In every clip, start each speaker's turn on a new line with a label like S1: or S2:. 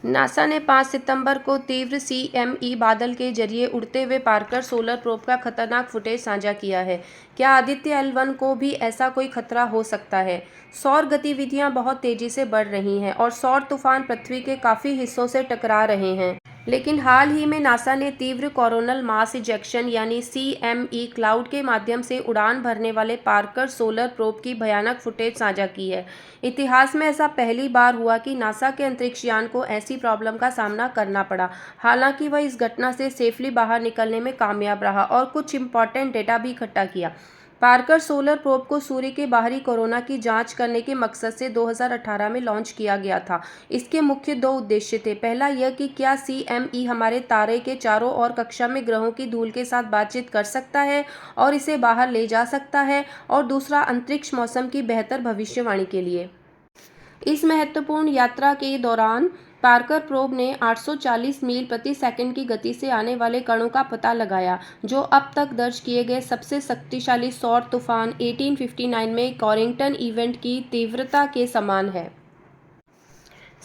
S1: NASA ने 5 सितंबर को तीव्र CME बादल के जरिए उड़ते हुए पार्कर सोलर प्रोब का खतरनाक फुटेज साझा किया है। क्या आदित्य L1 को भी ऐसा कोई खतरा हो सकता है? सौर गतिविधियां बहुत तेजी से बढ़ रही हैं और सौर तूफान पृथ्वी के काफ़ी हिस्सों से टकरा रहे हैं। लेकिन हाल ही में नासा ने तीव्र कोरोनल मास इजेक्शन यानी CME क्लाउड के माध्यम से उड़ान भरने वाले पार्कर सोलर प्रोब की भयानक फुटेज साझा की है। इतिहास में ऐसा पहली बार हुआ कि नासा के अंतरिक्ष यान को ऐसी प्रॉब्लम का सामना करना पड़ा। हालांकि वह इस घटना से सेफली बाहर निकलने में कामयाब रहा और कुछ इंपॉर्टेंट डेटा भी इकट्ठा किया। पार्कर सोलर प्रोब को सूर्य के बाहरी कोरोना की जांच करने के मकसद से 2018 में लॉन्च किया गया था। इसके मुख्य दो उद्देश्य थे। पहला यह कि क्या CME हमारे तारे के चारों ओर कक्षा में ग्रहों की धूल के साथ बातचीत कर सकता है और इसे बाहर ले जा सकता है, और दूसरा अंतरिक्ष मौसम की बेहतर भविष्यवाणी के लिए। इस महत्वपूर्ण यात्रा के दौरान पार्कर प्रोब ने 840 मील प्रति सेकंड की गति से आने वाले कणों का पता लगाया, जो अब तक दर्ज किए गए सबसे शक्तिशाली सौर तूफान 1859 में कॉरिंगटन इवेंट की तीव्रता के समान है।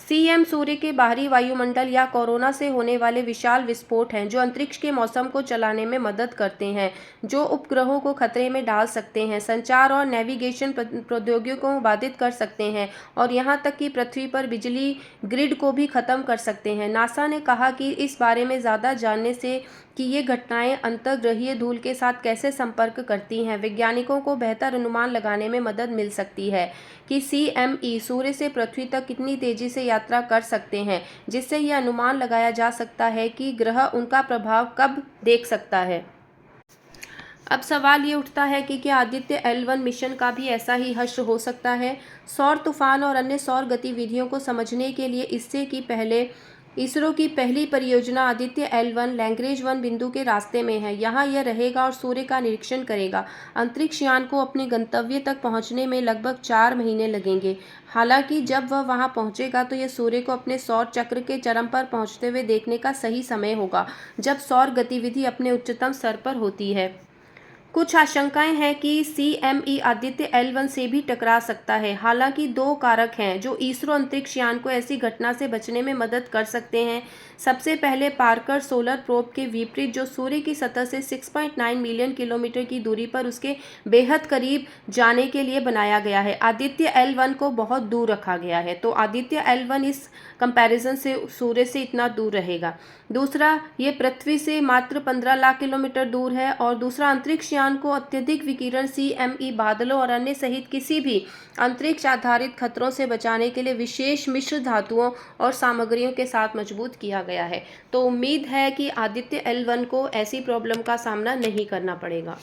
S1: CM सूर्य के बाहरी वायुमंडल या कोरोना से होने वाले विशाल विस्फोट हैं जो अंतरिक्ष के मौसम को चलाने में मदद करते हैं, जो उपग्रहों को खतरे में डाल सकते हैं, संचार और नेविगेशन प्रौद्योगिकियों को बाधित कर सकते हैं और यहां तक कि पृथ्वी पर बिजली ग्रिड को भी खत्म कर सकते हैं। नासा ने कहा कि इस बारे में ज़्यादा जानने से कि ये घटनाएं अंतर्ग्रहीय धूल के साथ कैसे संपर्क करती हैं, वैज्ञानिकों को बेहतर अनुमान लगाने में मदद मिल सकती है कि CME सूर्य से पृथ्वी तक कितनी तेजी से यात्रा कर सकते हैं, जिससे यह अनुमान लगाया जा सकता है कि ग्रह उनका प्रभाव कब देख सकता है। अब सवाल ये उठता है कि क्या आदित्य L1 मिशन का भी ऐसा ही हश्र हो सकता है? सौर तूफान और अन्य सौर गतिविधियों को समझने के लिए इससे कि पहले इसरो की पहली परियोजना आदित्य L1 लैग्रेंज 1 बिंदु के रास्ते में है। यहाँ यह रहेगा और सूर्य का निरीक्षण करेगा। अंतरिक्ष यान को अपने गंतव्य तक पहुँचने में लगभग 4 महीने लगेंगे। हालांकि जब वह वहां पहुंचेगा तो यह सूर्य को अपने सौर चक्र के चरम पर पहुंचते हुए देखने का सही समय होगा, जब सौर गतिविधि अपने उच्चतम स्तर पर होती है। कुछ आशंकाएं हैं कि CME आदित्य L1 से भी टकरा सकता है। हालांकि दो कारक हैं जो इसरो अंतरिक्ष यान को ऐसी घटना से बचने में मदद कर सकते हैं। सबसे पहले पार्कर सोलर प्रोब के विपरीत, जो सूर्य की सतह से 6.9 मिलियन किलोमीटर की दूरी पर उसके बेहद करीब जाने के लिए बनाया गया है, आदित्य L1 को बहुत दूर रखा गया है। तो आदित्य L1 इस कंपैरिजन से सूर्य से इतना दूर रहेगा। दूसरा, ये पृथ्वी से मात्र 15 लाख किलोमीटर दूर है। और दूसरा, अंतरिक्ष यान को अत्यधिक विकिरण CME बादलों और अन्य सहित किसी भी अंतरिक्ष आधारित खतरों से बचाने के लिए विशेष मिश्र धातुओं और सामग्रियों के साथ मजबूत किया गया है। तो उम्मीद है कि आदित्य L1 को ऐसी प्रॉब्लम का सामना नहीं करना पड़ेगा।